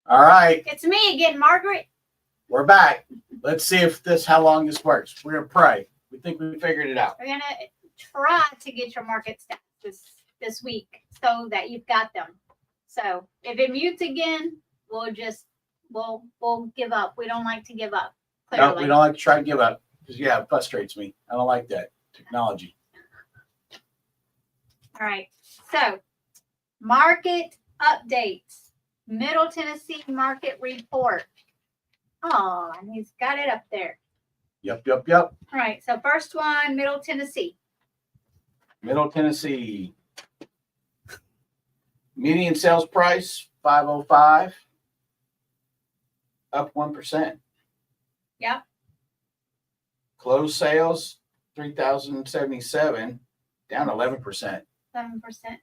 All right, It's me again, Margaret. we're back. Let's see if how long this works. We're gonna pray. We think we figured it out. We're gonna try to get your market stats this week so that you've got them. So if it mutes again, we'll give up. We don't like to give up. Clearly. No, we don't like to try to give up because it frustrates me. I don't like that technology. All right. So market updates. Middle Tennessee market report. Oh, and he's got it up there. Yep. All right. So first one, Middle Tennessee. Middle Tennessee. Median sales price 505, up 1%. Yep. Closed sales 3,077, down 11%. 7%.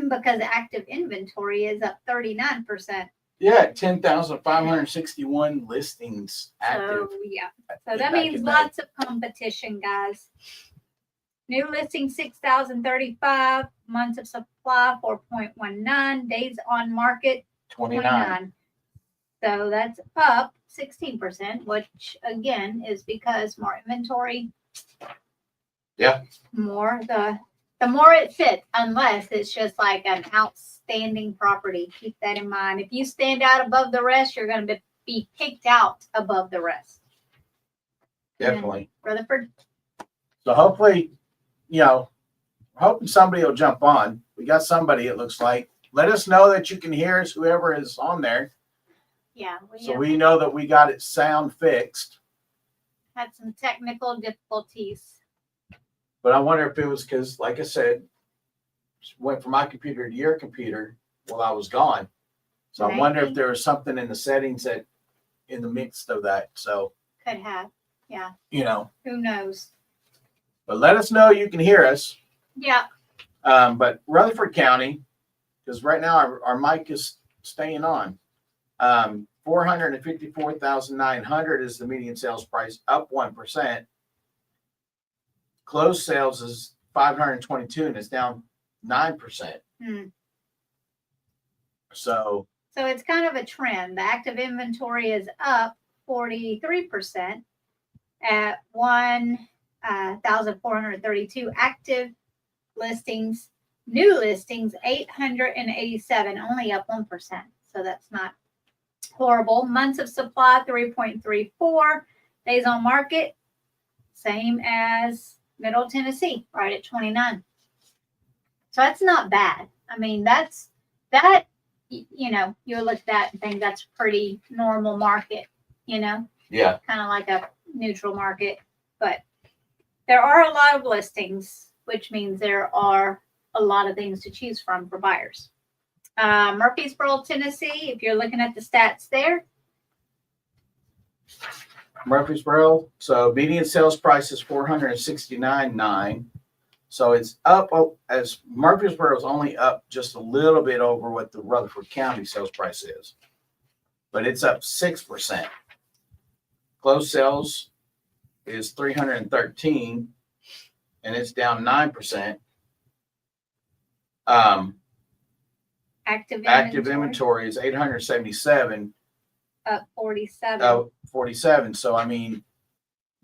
Because active inventory is up 39%. Yeah, 10,561 listings active. So yeah. So that means lots of competition, guys. New listing 6,035, months of supply 4.19, days on market 29. So that's up 16%, which again is because more inventory. Yeah. The more it fits, unless it's just like an outstanding property. Keep that in mind. If you stand out above the rest, you're going to be picked out above the rest. Definitely. Rutherford. So hopefully, hoping somebody will jump on. We got somebody, it looks like. Let us know that you can hear us, whoever is on there. Yeah. We know that we got it sound fixed. Had some technical difficulties. But I wonder if it was because, like I said, went from my computer to your computer while I was gone. So I wonder if there was something in the settings that in the midst of that. So could have. Yeah. Who knows? But let us know you can hear us. Yeah. But Rutherford County, because right now our mic is staying on. 454,900 is the median sales price, up 1%. Closed sales is 522 and it's down 9%. So it's kind of a trend. The active inventory is up 43% at 1,432 active listings. New listings 887, only up 1%. So that's not horrible. Months of supply 3.34. Days on market same as Middle Tennessee, right at 29. So that's not bad. I mean, you look at that and think that's pretty normal market, Yeah. Kind of like a neutral market. But there are a lot of listings, which means there are a lot of things to choose from for buyers. Murfreesboro, Tennessee, if you're looking at the stats there. Murfreesboro, so median sales price is 469.9. So it's up, as Murfreesboro is only up just a little bit over what the Rutherford County sales price is, but it's up 6%. Closed sales is 313, and it's down 9%. Active inventory is 877. Up 47. 47. So I mean,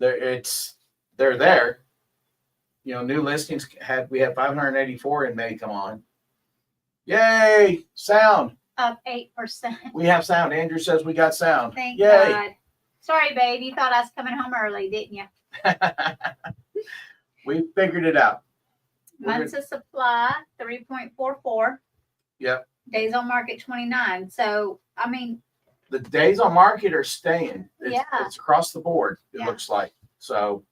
they're there. New listings we had 584 in May come on. Yay! Sound. Up 8%. We have sound. Andrew says we got sound. Thank Yay. God. Sorry, babe. You thought I was coming home early, didn't you? We figured it out. Months of supply 3.44. Yep. Days on market 29. So I mean, the days on market are staying. It's across the board. It looks like so.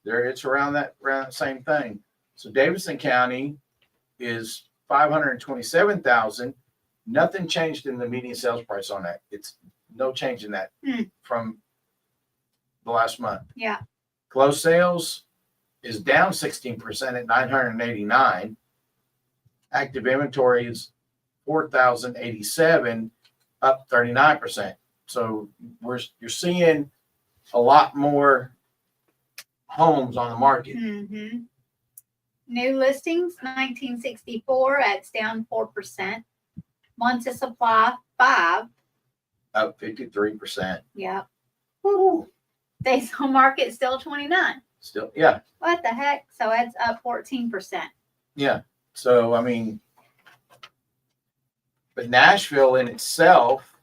It's around that same thing. So Davidson County is 527,000. Nothing changed in the median sales price on that. It's no change in that from the last month. Yeah. Closed sales is down 16% at 989. Active inventory is 4,087, up 39%. So you're seeing a lot more homes on the market. Mm-hmm. New listings 1964, it's down 4%. Months of supply 5. up 53%. Yep. Woo. Days on market still 29. Still, yeah, What the heck? So it's up 14%. yeah. So, I mean, but Nashville in itself,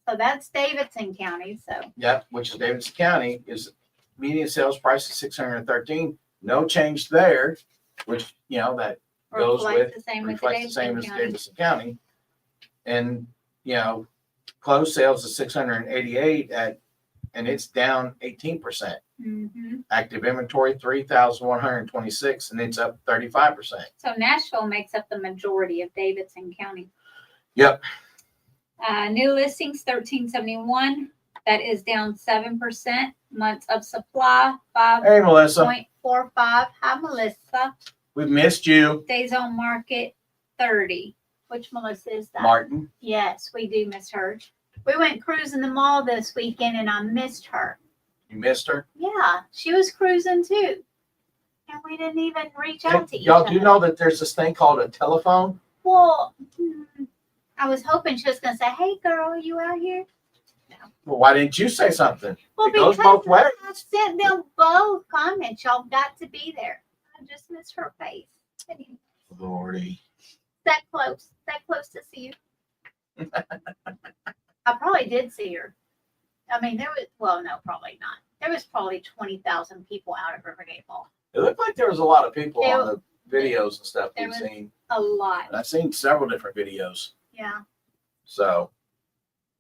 So that's Davidson County. So yep, which is Davidson County, is median sales price is 613. No change there, which, you know, that goes reflects with, the same with the reflects the same Davidson as County. Davidson County. And, you know, closed sales is 688 and it's down 18%. Mm-hmm. Active inventory, 3,126, and it's up 35%. So Nashville makes up the majority of Davidson County. Yep. New listings 1371. That is down 7%. Months of supply Hey, Melissa, 5.45. Hi, Melissa. we've missed you. Days on market 30. Which Melissa is that? Martin. Yes, we do miss her. We went cruising the mall this weekend and I missed her. You missed her? Yeah, she was cruising too. And we didn't even reach out to each Y'all other. do know that there's this thing called a telephone? Well, I was hoping she was going to say, hey, girl, you out here? Well, why didn't you say something? Well, It goes because both ways. I sent them both comments. Y'all got to be there. I just missed her face. Lordy. That close to see you. I probably did see her. I mean, no, probably not. There was probably 20,000 people out at Rivergate Mall. It looked like there was a lot of people There- on the videos and stuff there we've was- seen. A lot. And I've seen several different videos. Yeah. So,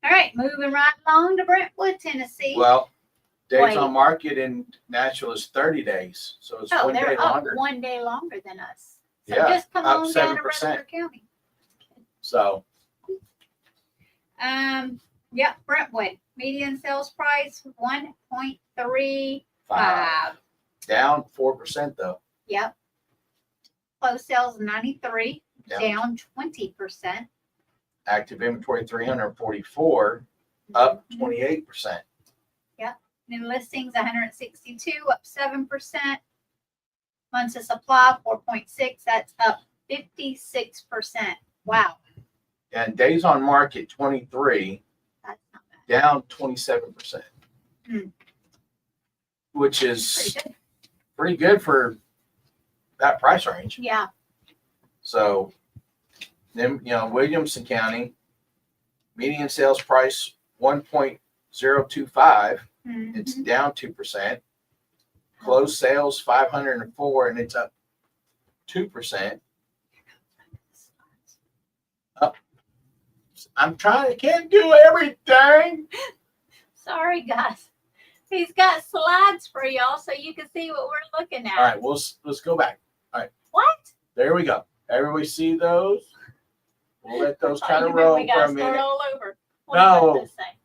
All right, moving right along to Brentwood, Tennessee. well, days Wait. on market in Nashville is 30 days. So it's Oh, one day they're up longer. 1 day longer than us. So Yeah, just come up on down to 7%. Rutherford County. So, Yep, Brentwood. Median sales price 1.35. down 4% though. Yep. Closed sales 93, Down. down 20%. Active inventory 344, up 28%. New listings 162, up 7%. Months of supply 4.6, that's up 56%. Wow, And days on market 23, that's not bad. down 27%. Hmm. Which Pretty is good. pretty good for that price range. Yeah. So then, you know, Williamson County, median sales price 1.025. It's Mhm. down 2%. Closed sales 504 and it's up 2%. I can't do everything. Sorry, guys. He's got slides for y'all so you can see what we're looking at. All right, let's go back. What? There we go. Everybody see those? We'll let those Oh, kind you of meant roll we for gotta a start minute. all over. What No. does this say?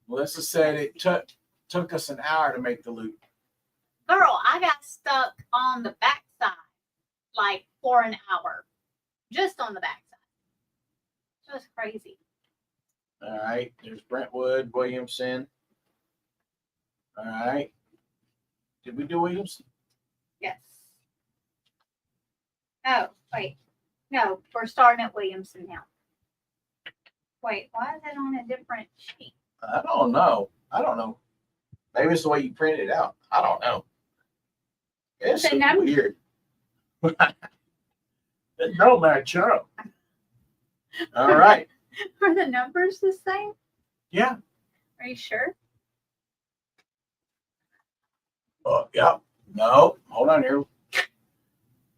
Melissa said it took us an hour to make the loop. Girl, I got stuck on the backside like for an hour. Just on the backside. Just crazy. All right, there's Brentwood, Williamson. All right. Did we do Williamson? Yes. Oh, wait. No, we're starting at Williamson now. Wait, why is it on a different sheet? I don't know. Maybe it's the way you printed it out. I don't know. It's The number- weird. It don't match up. All right. Are the numbers the same? Yeah. Are you sure? Oh, yep. No, hold on here.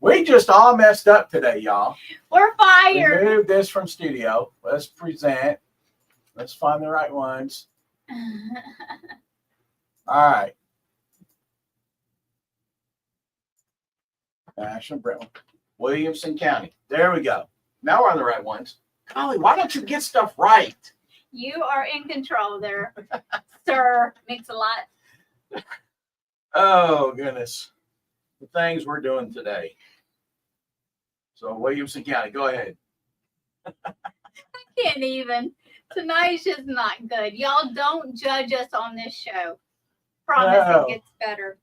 We just all messed up today, y'all. We're We fired. moved this from studio. Let's present. Let's find the right ones. All right. National Brentwood. Williamson County. There we go. Now we're on the right ones. Golly, why don't you get stuff right? You are in control there, Sir Mix-a-Lot. Oh, goodness. The things we're doing today. So, Williamson County, go ahead. Can't even. Tonight's just not good. Y'all don't judge us on this show. Promise No. it gets better.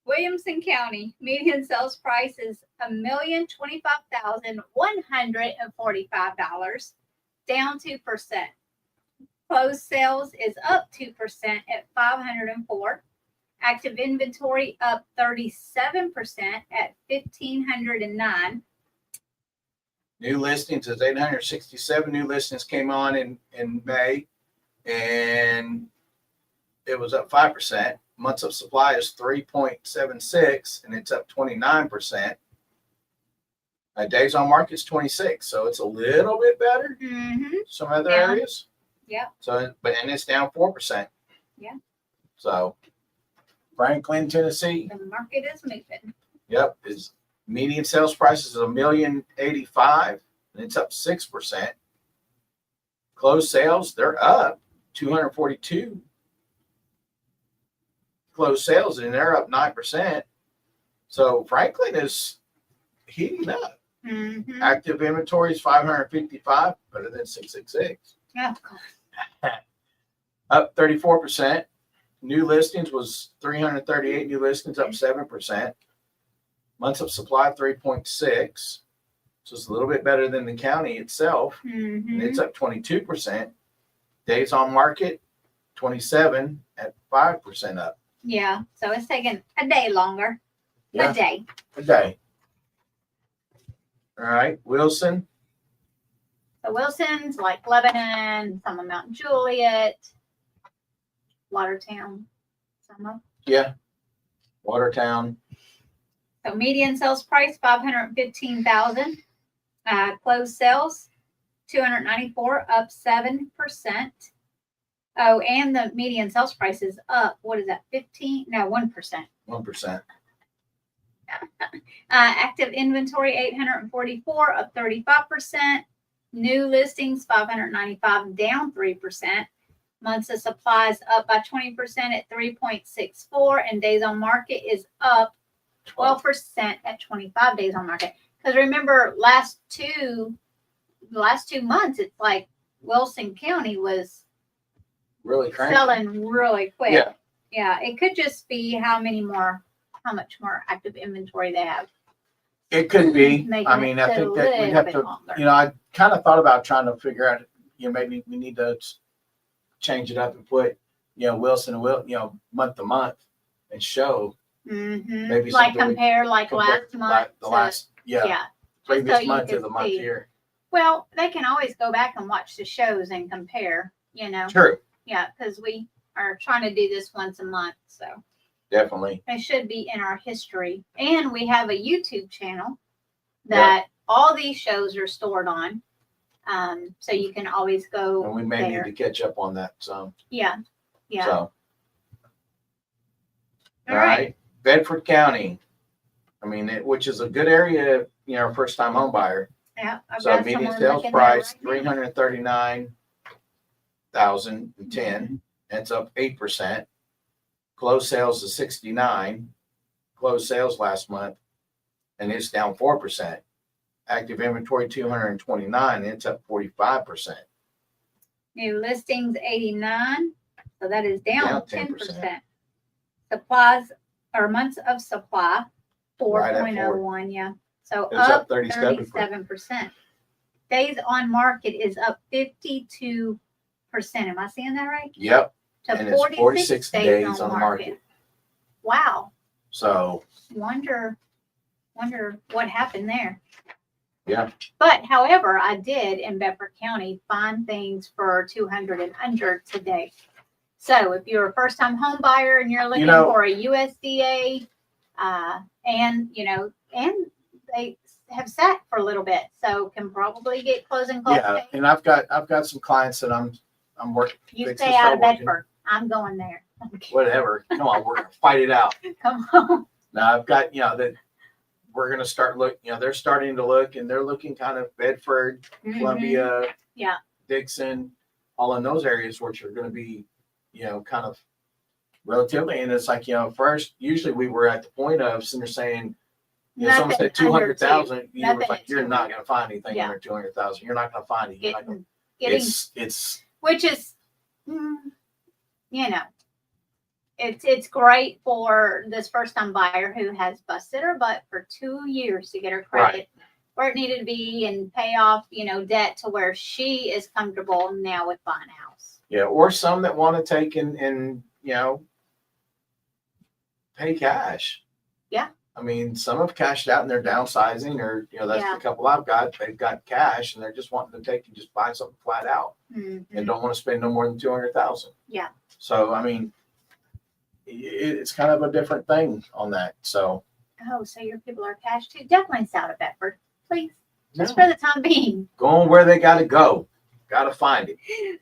Williamson County median sales price is $1,025,145, down 2%. Closed sales is up 2% at 504. Active inventory up 37% at 1,509. New listings is 867. New listings came on in May, and it was up 5%. Months of supply is 3.76, and it's up 29%. Days on market is 26, so it's a little bit better. Mm-hmm. Some other Yeah. areas. Yeah. So, and it's down 4%. Yeah. So, Franklin, Tennessee. The market is moving. Yep, his median sales price is $1,085,000, and it's up 6%. Closed sales, they're up 242. Closed sales, and they're up 9%. So Franklin is heating up. Mm-hmm. Active inventory is 555, better than 666. Oh, God. Up 34%. New listings was 338 new listings, up 7%. Months of supply, 3.6. So it's a little bit better than the county itself. Mm-hmm. And it's up 22%. Days on market, 27 at 5% up. Yeah, so it's taking a day longer. Yeah, A day. a day. All right, Wilson. So Wilson's like Lebanon, some of Mount Juliet, Watertown, some of. Yeah. Watertown. So median sales price 515,000. Closed sales 294, up 7%. Oh, and the median sales price is up. What is that? 15? No, 1%. 1%. Active inventory 844, up 35%. New listings 595, down 3%. Months of supplies up by 20% at 3.64, and days on market is up 12% at 25 days on market. Because remember, the last 2 months, it's like Wilson County was Really cranky. selling really quick. Yeah. Yeah, it could just be how much more active inventory they have. It could be. Making I mean, it I sit think a that we little have bit to, longer. I kind of thought about trying to figure out, maybe we need to change it up and put, Wilson and month to month and show Mm-hmm. maybe Like something we compare last compare month. the last, Yeah. previous so you month to can the month see. here. Well, they can always go back and watch the shows and compare, True, Yeah, because we are trying to do this once a month. So definitely. it should be in our history. And we have a YouTube channel that all these shows are stored on. So you can always go And we may there. need to catch up on that some. Yeah. Yeah. So, All right. Bedford County. I mean, which is a good area, first time home buyer. Yeah. I've So got median someone sales looking price, there right now. 339,010. That's up 8%. Closed sales is 69. Closed sales last month, and it's down 4%. Active inventory 229, and it's up 45%. New listings 89. So that is down Down 10%. Supplies or months of supply Right at 4.01. Yeah. So It's up up 37%. 37%. Days on market is up 52%. Am I seeing that right? Yep, To and it's 46 days on the market. market. Wow. So, Wonder what happened there. Yeah. But however, I did in Bedford County find things for 200 and under today. So if you're a first time home buyer and you're looking for a USDA, and they have sat for a little bit, so can probably get closing costs yeah, paid. and I've got some clients that I'm working, You fixing stay to out of start working. Bedford. I'm going there. whatever. Come on, we're gonna fight it out. Come on. Now I've got, that we're gonna start they're starting to look, and they're looking kind of Bedford, Mhm. Columbia, Yeah. Dixon, all in those areas, which are gonna be, kind of relatively, and it's like, first, usually we were at the point of sitting there saying, someone Nothing said 200,000, you Nothing was like, at you're not 200. gonna find anything Yeah. under 200,000. You're not gonna find it. You're not gonna, Getting it's which is, it's great for this first time buyer who has busted her butt for 2 years to get her credit where it needed to be and pay off, debt to where she is comfortable now with buying a house. Yeah, or some that want to take and pay cash. Yeah. I mean, some have cashed out and they're downsizing, or that's Yeah. the couple I've got. They've got cash and they're just wanting to take and just buy something flat out Mhm. and don't want to spend no more than 200,000. Yeah. So I mean, it's kind of a different thing on that. So Oh, so your people are cash too? Definitely stay out of Bedford, please. Just no, for the time being. going where they got to go, got to find it.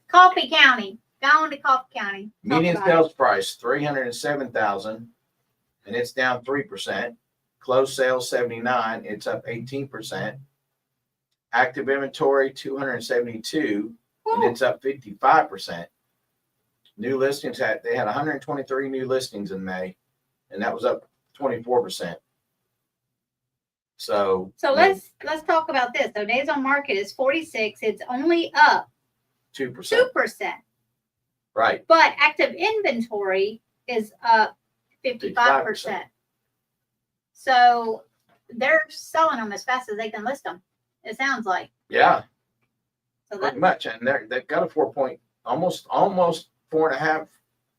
Coffee County. Going to Coffee County. Talk Median about it. sales price 307,000, and it's down 3%. Closed sales 79, it's up 18%. Active inventory 272, and Woo. it's up 55%. New listings they had 123 new listings in May, and that was up 24%. So let's talk about this. So days on market is 46. It's only up 2%. 2%. Right. But active inventory is up 55%. So they're selling them as fast as they can list them. It sounds like. Yeah, So pretty much. And they've got a almost 4.5,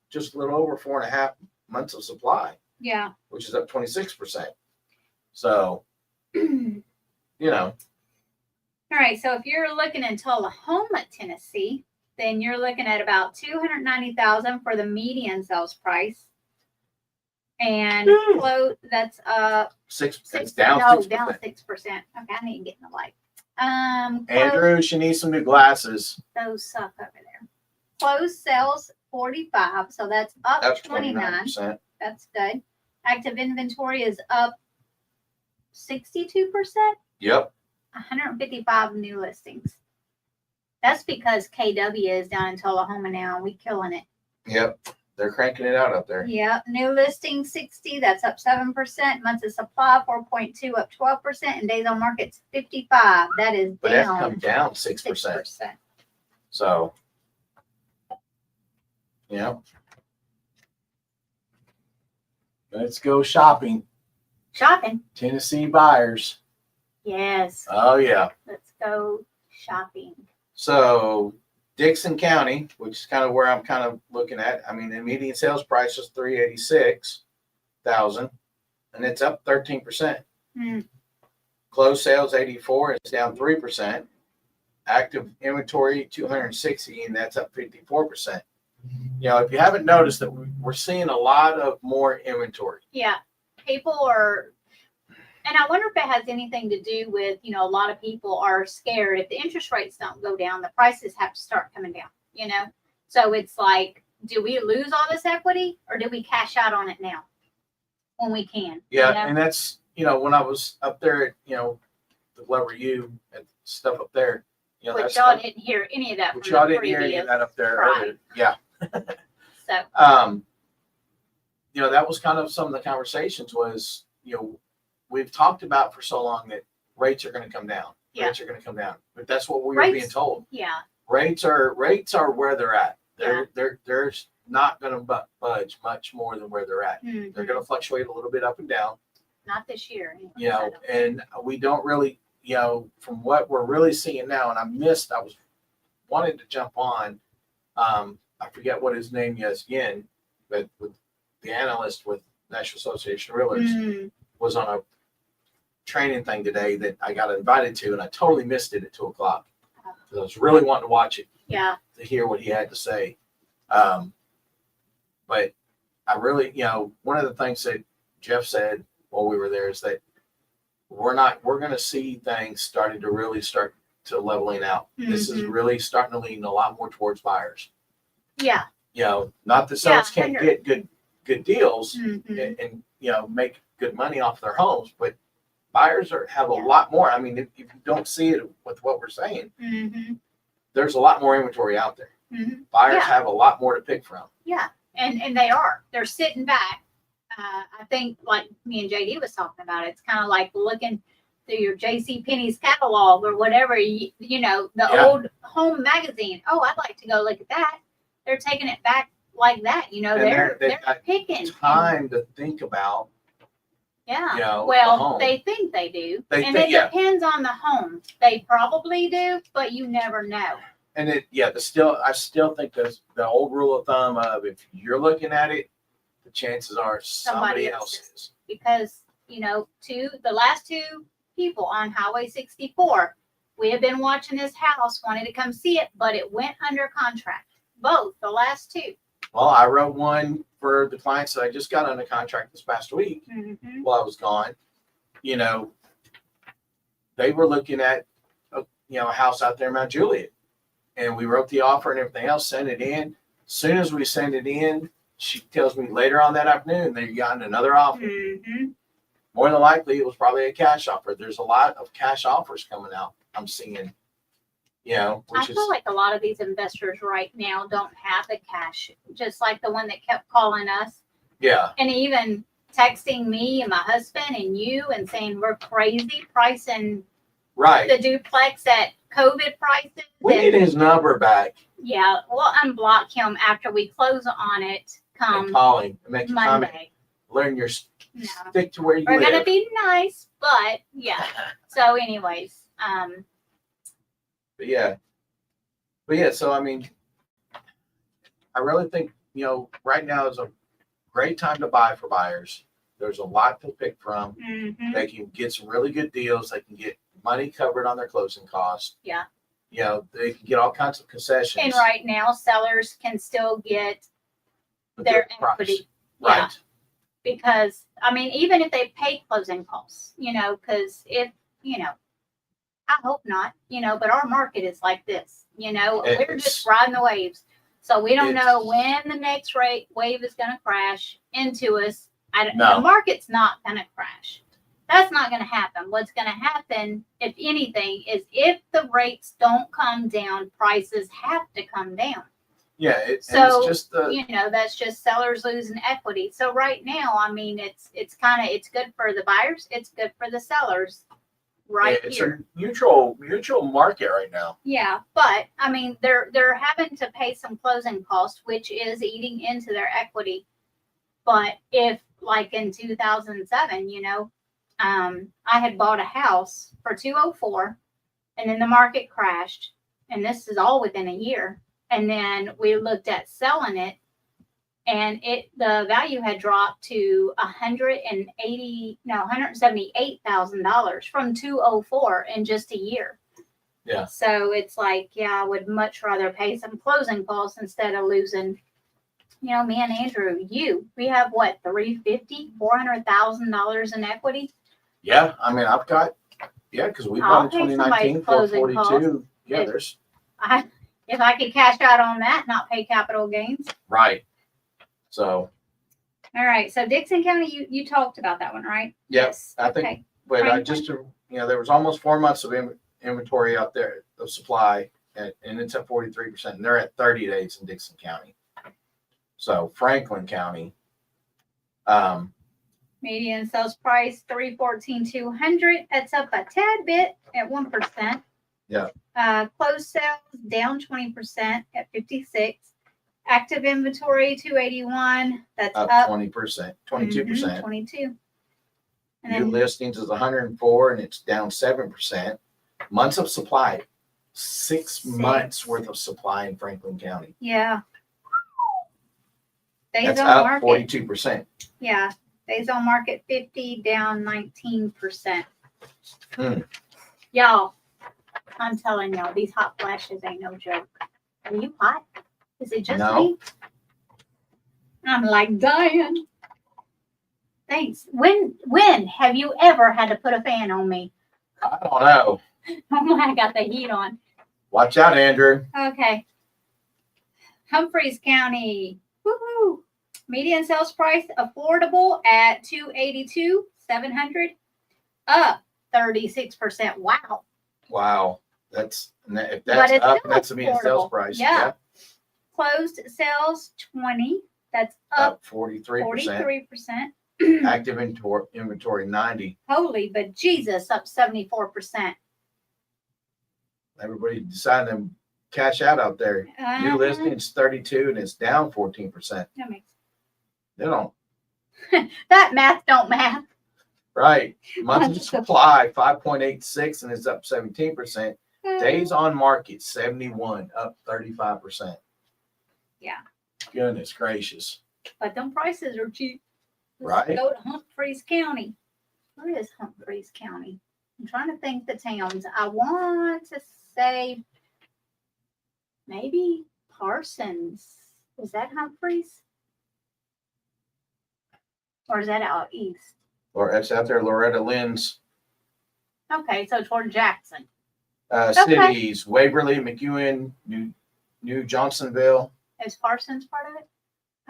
just a little over 4.5 months of supply, yeah. which is up 26%. So, All right. So if you're looking in Tullahoma, Tennessee, then you're looking at about 290,000 for the median sales price. And that's it's down 6%. Down 6%. Okay, I need to get in the light. Andrew, she needs some new glasses. Those suck over there. Closed sales 45, so that's up That's 29. 29%. That's good. Active inventory is up 62%. Yep. 155 new listings. That's because KW is down in Tullahoma now, and we killing it. Yep. They're cranking it out up there. Yep. New listing 60, that's up 7%. Months of supply 4.2, up 12%. And days on market's 55. That is But that's down come down 6%. So, let's go shopping. Shopping. Tennessee buyers. Yes. Oh, yeah. Let's go shopping. So, Dixon County, which is kind of where I'm kind of looking at. I mean, the median sales price is 386,000, and it's up 13%. Closed sales 84, it's down 3%. Active inventory 260, and that's up 54%. If you haven't noticed that we're seeing a lot of more inventory. Yeah, people are, and I wonder if it has anything to do with, a lot of people are scared if the interest rates don't go down, the prices have to start coming down, So it's like, do we lose all this equity or do we cash out on it now when we can? Yeah, and that's, when I was up there at, the Glover U and stuff up there, which y'all didn't hear any of that. Which y'all didn't hear any of that up there earlier. Yeah. So. That was kind of some of the conversations was, we've talked about for so long that rates are going to come down. Yeah. Rates are going to come down. But that's what we were being told. Yeah. Rates are where they're at. They're not going to budge much more than where they're at. Mm-hmm. They're going to fluctuate a little bit up and down. Not this year. Anyway, and we don't really, from what we're really seeing now, and I was wanting to jump on, I forget what his name is again, but with the analyst with National Association of Realtors was on a training thing today that I got invited to, and I totally missed it at 2:00 because I was really wanting to watch it. Yeah. To hear what he had to say. But I really, one of the things that Jeff said while we were there is that we're going to see things starting to really start to leveling out. Mm-hmm. This is really starting to lean a lot more towards buyers. Yeah. Not that sellers can't get good deals and make good money off their homes, but buyers have a lot more. I mean, if you don't see it with what we're saying, there's a lot more inventory out there. Buyers have a lot more to pick from. Yeah, and they're sitting back. I think like me and JD was talking about, it's kind of like looking through your JCPenney's catalog or whatever, the old home magazine. Oh, I'd like to go look at that. They're taking it back like that. They're picking time to think about. Yeah. Well, they think they do. It depends on the home. They probably do, but you never know. And I still think the old rule of thumb of if you're looking at it, the chances are somebody else is. Because, the last two people on Highway 64, we have been watching this house, wanted to come see it, but it went under contract. Both, the last two. Well, I wrote one for the clients that I just got under contract this past week Mm-hmm. while I was gone. They were looking at a house out there in Mount Juliet, and we wrote the offer and everything else, sent it in. As soon as we send it in, she tells me later on that afternoon they got another offer. Mm-hmm. More than likely, it was probably a cash offer. There's a lot of cash offers coming out. I'm seeing, I which is feel like a lot of these investors right now don't have the cash, just like the one that kept calling us yeah, and even texting me and my husband and you and saying we're crazy pricing right. the duplex at COVID prices. We And- need his number back Yeah, we'll unblock him after we close on it and come call him and make a comment. Monday. Learn your No. stick to where you We're live. gonna be nice, but yeah. So anyways, But yeah. So I mean, I really think, right now is a great time to buy for buyers. There's a lot to pick from. mhm. They can get some really good deals. They can get money covered on their closing costs. Yeah. They can get all kinds of concessions. And right now sellers can still get with their price. equity. Yeah. Right. Because even if they pay closing costs, because if, I hope not, but our market is like this, we're It's- just riding the waves. So we don't it's- know when the next wave is going to crash into us. No. The market's not going to crash. That's not going to happen. What's going to happen, if anything, is if the rates don't come down, prices have to come down. Yeah. And So, it's just the That's just sellers losing equity. So right now, it's good for the buyers. It's good for the sellers right it's here. a mutual market right now. Yeah, but they're having to pay some closing costs, which is eating into their equity. But if, like in 2007, I had bought a house for 204, and then the market crashed, and this is all within a year. And then we looked at selling it, and the value had dropped to $178,000 from 204 in just a year. Yeah. So it's like, I would much rather pay some closing costs instead of losing. Me and Andrew, we have what, $400,000 in equity. Yeah. I mean, I've got, because we I'll bought in pay somebody's 2019, closing 442. Yeah, if- there's If I could cash out on that, not pay capital gains. right. So, All right. So Dixon County, you talked about that one, right? yeah, Yes. I think, Okay. but Franklin? there was almost 4 months of inventory out there of supply, and it's at 43%, and they're at 30 days in Dixon County. So Franklin County, Median sales price $314,200. That's up a tad bit at 1%. Yeah. Closed sales down 20% at 56. Active inventory 281. That's up up 20%, 22%. 22. And New then listings is 104, and it's down 7%. Months of supply, 6 months worth of supply in Franklin County. yeah. Days That's on up market. 42%. Yeah. Days on market 50, down 19%. Hmm. Y'all, I'm telling y'all, these hot flashes ain't no joke. Are you hot? Is it just No. me? I'm like dying. Thanks. When have you ever had to put a fan on me? I don't know. Oh, I got the heat on. Watch out, Andrew. Okay. Humphreys County. Woohoo. Median sales price affordable at $282,700. Up 36%. Wow. Wow. If But that's it's up, still that's a median sales affordable. price. Yeah. Closed sales 20. That's up Up 43%. 43%. Active inventory 90. Holy but Jesus, up 74%. Everybody decided to cash out there. New Uh-huh. listings 32, and it's down 14%. That makes- They don't. That math don't math. Right. Monthly supply 5.86, and it's up 17%. Days on market, 71, up 35%. Yeah. Goodness gracious. But them prices are cheap. Right. Go to Humphreys County. Where is Humphreys County? I'm trying to think the towns. I want to say maybe Parsons. Is that Humphreys? Or is that out east? Or it's out there, Loretta Lynn's Okay, so toward Jackson. cities, Waverly, McEwen, New Johnsonville. Is Parsons part of it?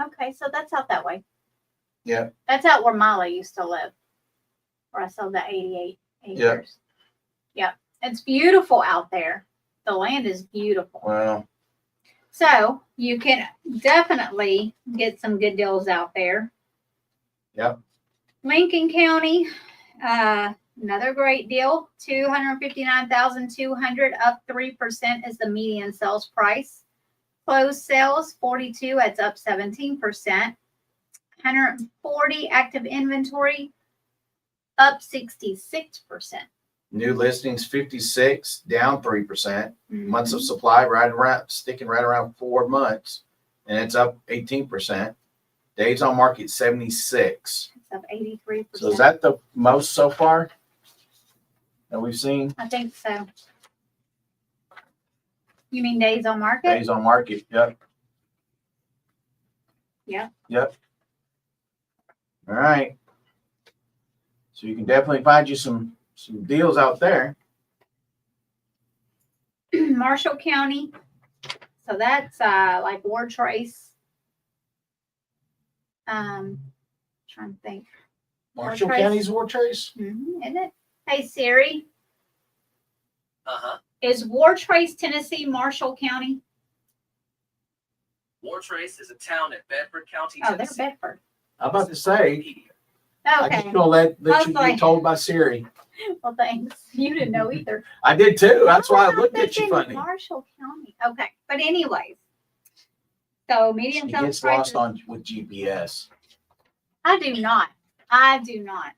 Okay, so that's out that way. Yeah. That's out where Molly used to live. Where I sold that 88 acres. Yep. Yep. It's beautiful out there. The land is beautiful. Well, So you can definitely get some good deals out there. Yep. Lincoln County, another great deal. 259,200, up 3% is the median sales price. Closed sales 42, it's up 17%. 140 active inventory, up 66%. new listings 56, down 3%. Months Mm-hmm. of supply sticking right around 4 months, and it's up 18%. Days on market 76. It's up 83%. So is that the most so far that we've seen? I think so. You mean days on market? Days on market. Yep. Yep. Yep. All right. So you can definitely find you some deals out there. Marshall County. So that's like War Trace. Trying to think. Marshall Trace. County's War Trace. Isn't it? Hey Siri, Uh-huh. is War Trace, Tennessee, Marshall County? War Trace is a town in Bedford County, Oh, they're Tennessee. Bedford. I'm about to say, I just Okay. gonna let I was you like- be told by Siri. Well, thanks. You didn't know either. I did too. That's why I thought looked at that's you in funny. Marshall County. Okay, but anyways, so median She sales gets prices. lost on with GPS. I do not. I do not.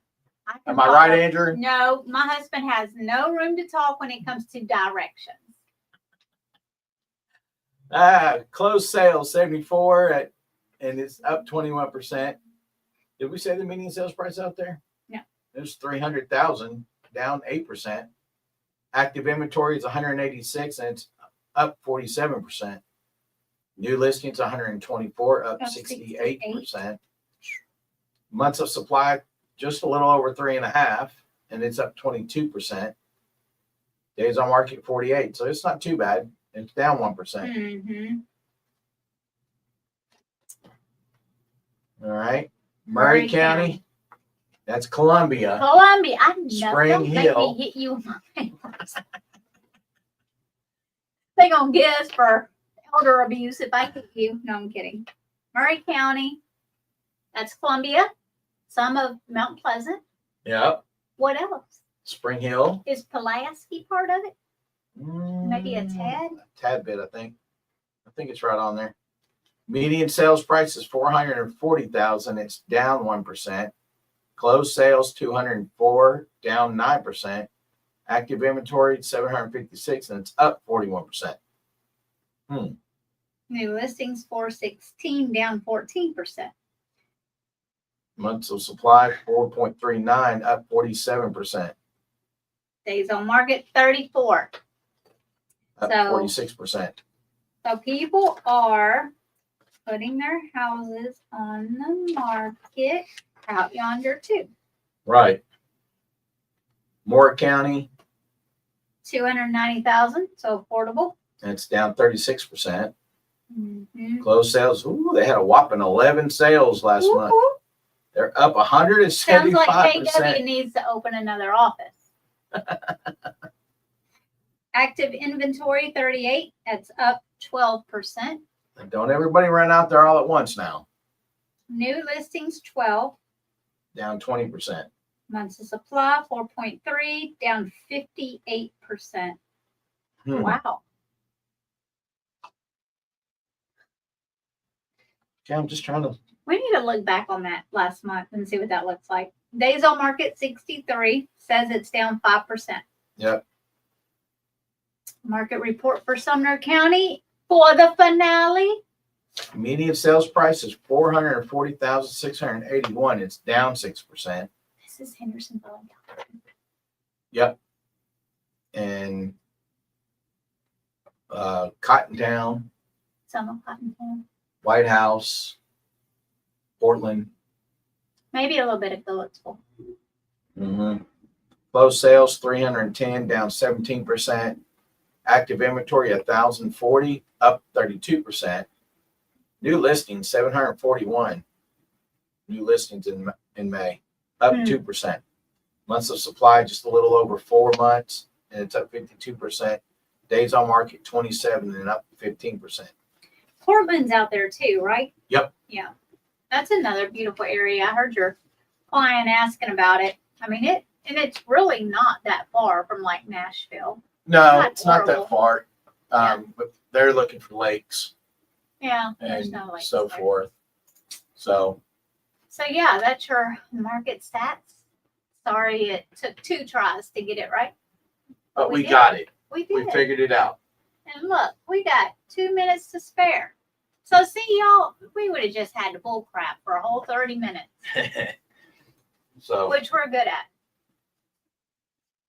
I can Am I right, follow. Andrew? No, my husband has no room to talk when it comes to directions. Closed sales 74 and it's up 21%. Did we say the median sales price out there? No. It was 300,000, down 8%. Active inventory is 186 and it's up 47%. New listings 124, up Up 68%. Months of supply just a little over 3.5, and it's up 22%. Days on market 48, so it's not too bad. It's down 1%. Mm-hmm. All right. Murray Murray County. County. That's Columbia. Columbia. I know. Spring Don't make Hill. me hit you with my papers. They gonna get us for elder abuse if I hit you. No, I'm kidding. Murray County. That's Columbia. Some of Mount Pleasant. Yep. What else? Spring Hill. Is Pulaski part of it? Maybe a tad? Tad bit, I think. I think it's right on there. Median sales price is 440,000. It's down 1%. Closed sales 204, down 9%. Active inventory 756, and it's up 41%. New listings 416, down 14%. Months of supply 4.39, up 47%. Days on market 34. Up So- 46%. So people are putting their houses on the market out yonder too. Right. Moore County, 290,000, so affordable. it's down 36%. Mm-hmm. Closed sales, ooh, they had a whopping 11 sales last month. They're up Sounds like 175%. KW needs to open another office. Active inventory 38, that's up 12%. Don't everybody run out there all at once now. New listings 12. Down 20%. Months of supply 4.3, down 58%. Wow. Okay, I'm just trying to. We need to look back on that last month and see what that looks like. Days on market 63, says it's down 5%. Yep. Market report for Sumner County for the finale. Median sales price is 440,681. It's down 6%. This is Hendersonville. And Cottontown, Some of Cottontown. White House, Portland. Maybe a little bit of Phillipsville. Closed sales 310, down 17%. Active inventory 1,040, up 32%. New listings 741. New listings in May, up 2%. Months of supply just a little over 4 months, and it's up 52%. Days on market 27 and up 15%. Portland's out there too, right? Yep. Yeah. That's another beautiful area. I heard your client asking about it. I mean, it's really not that far from like Nashville. No, Not it's not horrible. that far. Yeah. But they're looking for lakes Yeah. There's and no like so forth. So So yeah, that's your market stats. Sorry it took 2 tries to get it right. but we did. got it. We We did. figured it out. And look, we got 2 minutes to spare. So see y'all, we would have just had to bull crap for a whole 30 minutes, So which we're good at.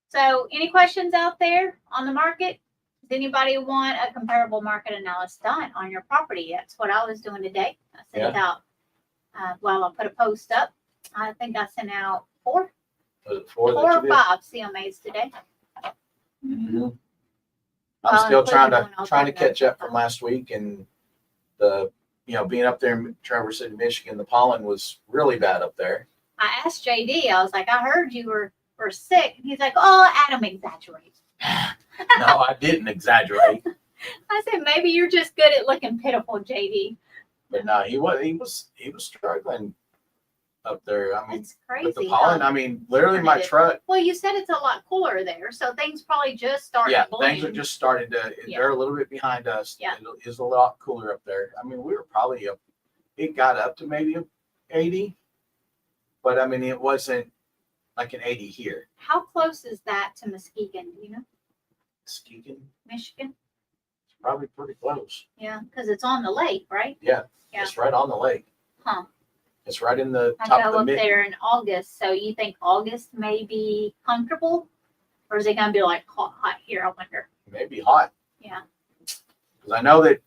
So any questions out there on the market? Does anybody want a comparable market analysis done on your property? That's what I was doing today. I sent it out. Well, I'll put a post up. I think I sent out 4 was it 4 that or you did? 5 CMAs today. Mhm. Well, I'm still including trying the to one I'll trying to do next catch up time. from last week, and being up there in Traverse City, Michigan, the pollen was really bad up there. I asked JD, I was like, I heard you were sick. And he's like, oh, Adam exaggerates. No, I didn't exaggerate, I said, maybe you're just good at looking pitiful, JD. but no, he was struggling up there. I mean, It's crazy. with the pollen, huh? I mean, literally my truck. Well, you said it's a lot cooler there, so things probably just started Yeah, blooming. things are just started to. Yeah. They're a little bit behind us. Yeah. It is a lot cooler up there. I mean, we were probably up. It got up to maybe 80, but I mean, it wasn't like an 80 here. How close is that to Muskegon? Do you know? Muskegon, Michigan? probably pretty close. Yeah, because it's on the lake, right? Yeah. It's right on the lake. Huh. It's right in the I top of go the up mid. there in August, so you think August may be comfortable? Or is it gonna be like hot here, I wonder? Maybe hot. Yeah. Because I know that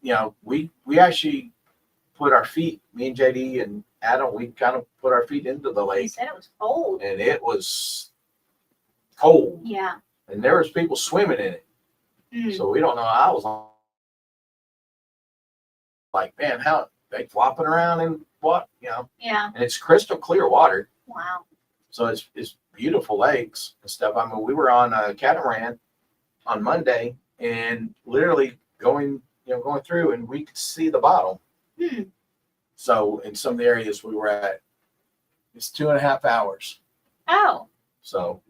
we actually put our feet, me and JD and Adam, we kind of put our feet into the You lake, said it was cold. and it was cold, Yeah. and there was people swimming in it. Mm. So we don't know. I was like, man, how they flopping around in what, Yeah. and it's crystal clear water. Wow. So it's beautiful lakes and stuff. I mean, we were on a catamaran on Monday and literally going through, and we could see the bottom. Hmm. So in some of the areas we were at, it's 2.5 hours. Oh, So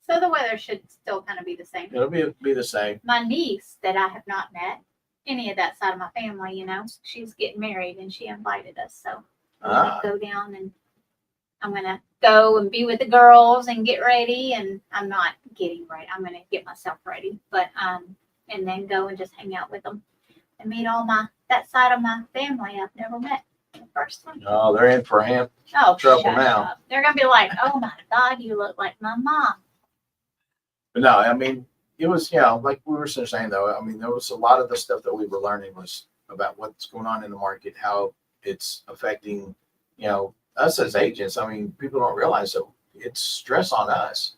so the weather should still kind of be the same. it'll be the same. My niece that I have not met, any of that side of my family, she's getting married and she invited us. So I'm Ah. gonna go down and I'm gonna go and be with the girls and get ready. And I'm not getting ready. I'm gonna get myself ready, but and then go and just hang out with them and meet all that side of my family I've never met the first time. Oh, they're in for him. Oh, Trouble shut now. up. They're gonna be like, oh my God, you look like my mom. But no, I mean, it was, like we were saying though, I mean, there was a lot of the stuff that we were learning was about what's going on in the market, how it's affecting, us as agents. I mean, people don't realize that it's stress on us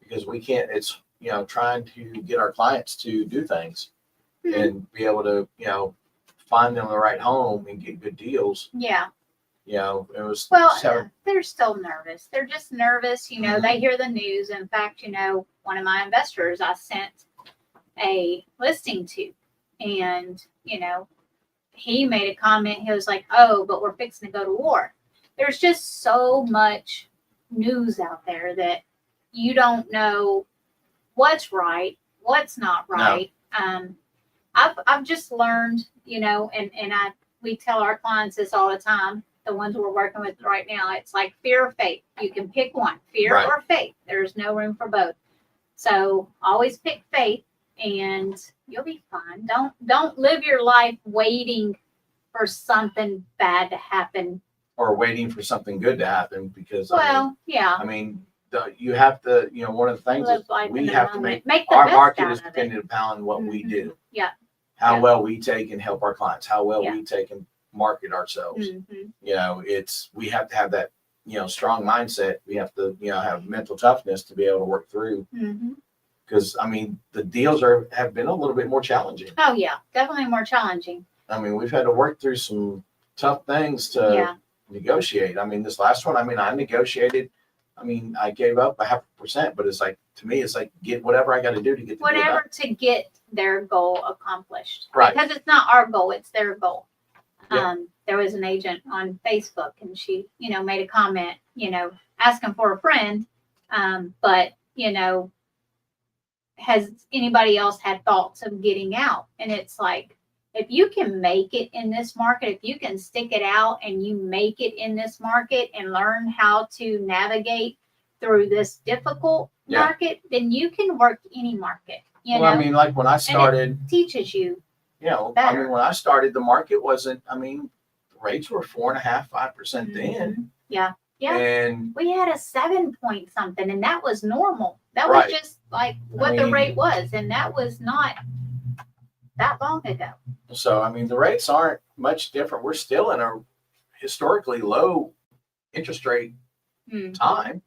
because we can't, it's, trying to get our clients to do things and be able to, find them the right home and get good deals. Yeah. It was Well, just having, they're still nervous. They're just nervous. They hear the news. In fact, one of my investors I sent a listing to, and, he made a comment. He was like, oh, but we're fixing to go to war. There's just so much news out there that you don't know what's right, what's not right. I've just learned, and we tell our clients this all the time. The ones we're working with right now, it's like fear or faith. You can pick one, fear Right. or faith. There's no room for both. So always pick faith and you'll be fine. Don't live your life waiting for something bad to happen. Or waiting for something good to happen, because Well, yeah, I mean, you have to, one of the things live is life in we the have to moment. make, the our best market out is of it. dependent upon what we Mhm. do. Yeah. How Yeah. well we take and help our clients, how well Yeah. we take and market ourselves. Mhm. We have to have that, strong mindset. We have to, have mental toughness to be able to work through. Mhm. Because I mean, the deals have been a little bit more challenging. Oh yeah, definitely more challenging. I mean, we've had to work through some tough things to Yeah. negotiate. I mean, this last one, I mean, I negotiated. I mean, I gave up a 0.5%, but it's like, to me, it's like, get whatever I got to do to get the deal done. Whatever to get their goal accomplished. Right. Because it's not our goal, it's their goal. Yeah. There was an agent on Facebook and she, made a comment, asking for a friend. But, has anybody else had thoughts of getting out? And it's like, if you can make it in this market, if you can stick it out and you make it in this market and learn how to navigate through this difficult Yeah. market, then you can work any market. Well, I mean, like when I started, Teaches you. I better. mean, when I started, the market wasn't, I mean, the rates were 4.5%, 5% then. Mhm. Yeah. Yeah. And We had a 7 point something, and that was normal. That Right. was just like what the mean- rate was, and that was not that long ago. so, I mean, the rates aren't much different. We're still in a historically low interest rate Mhm. time.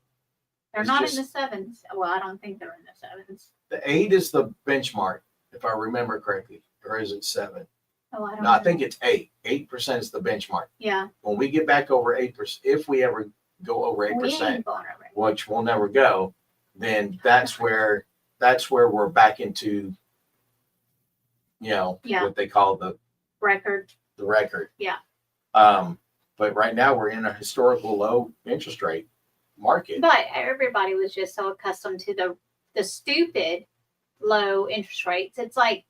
They're It's not just- in the sevens. Well, I don't think they're in the sevens. The 8 is the benchmark, if I remember correctly, or is it 7? Oh, I don't No, I know. think it's 8. 8% is the benchmark. Yeah. When we get back over 8%, if we ever go over We 8%, ain't going over it. which we'll never go, then that's where we're back into, Yeah. what they call the Record. record. Yeah. But right now we're in a historical low interest rate market. But everybody was just so accustomed to the stupid low interest rates. It's like,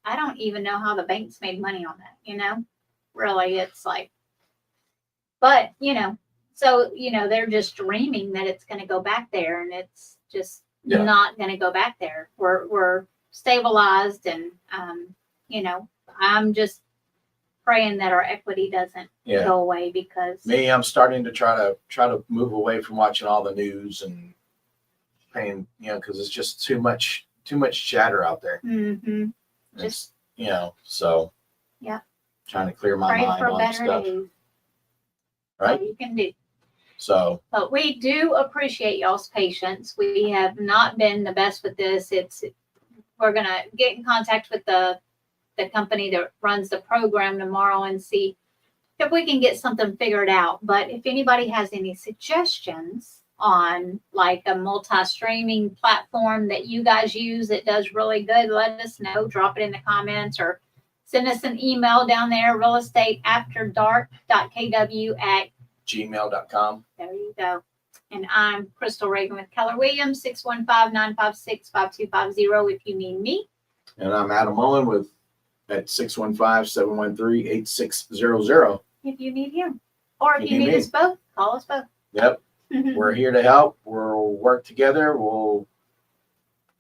I don't even know how the banks made money on that, Really, it's like, but, so, they're just dreaming that it's going to go back there, and it's just Yeah. not going to go back there. We're stabilized, and, I'm just praying that our equity doesn't Yeah. go away, because Me, I'm starting to try to move away from watching all the news and paying, because it's just too much chatter out there. Mhm. It's, so Yeah. trying to clear my Pray mind for on better stuff, days. right? All you can do. So But we do appreciate y'all's patience. We have not been the best with this. We're gonna get in contact with the company that runs the program tomorrow and see if we can get something figured out. But if anybody has any suggestions on like a multi-streaming platform that you guys use that does really good, let us know. Drop it in the comments or send us an email down there, realestateafterdark.kw@. gmail.com. There you go. And I'm Crystal Reagan with Keller Williams, 615-956-5250 if you need me. And I'm Adam Mullen at 615-713-8600. If you need him. Or if If you you need need us both, call us both. Yep. We're here to help. We'll work together. We'll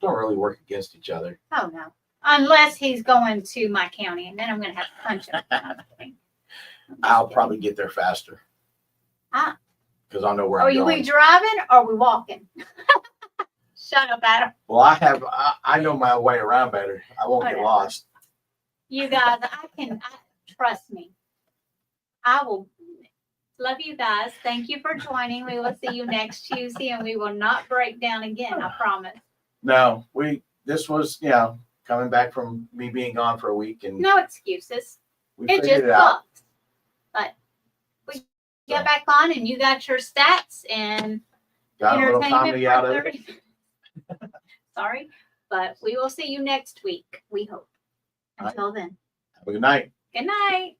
don't really work against each other. Oh, no. Unless he's going to my county, and then I'm going to have to punch him. I'm kidding. I'll probably get there faster. Ah. Because I know where Are I'm we going. driving or are we walking? Shut up, Adam. Well, I know my way around better. I won't get Whatever. lost. You guys, trust me. I will love you guys. Thank you for joining. We will see you next Tuesday, and we will not break down again. I promise. No, this was, coming back from me being gone for a week, and No excuses. we It figured just it out. sucks. But we get back on, and you got your stats and Got a little entertainment comedy for out of it. 30 Sorry, but we will see you next week. We hope. All right. Until then, Have a good night. good night.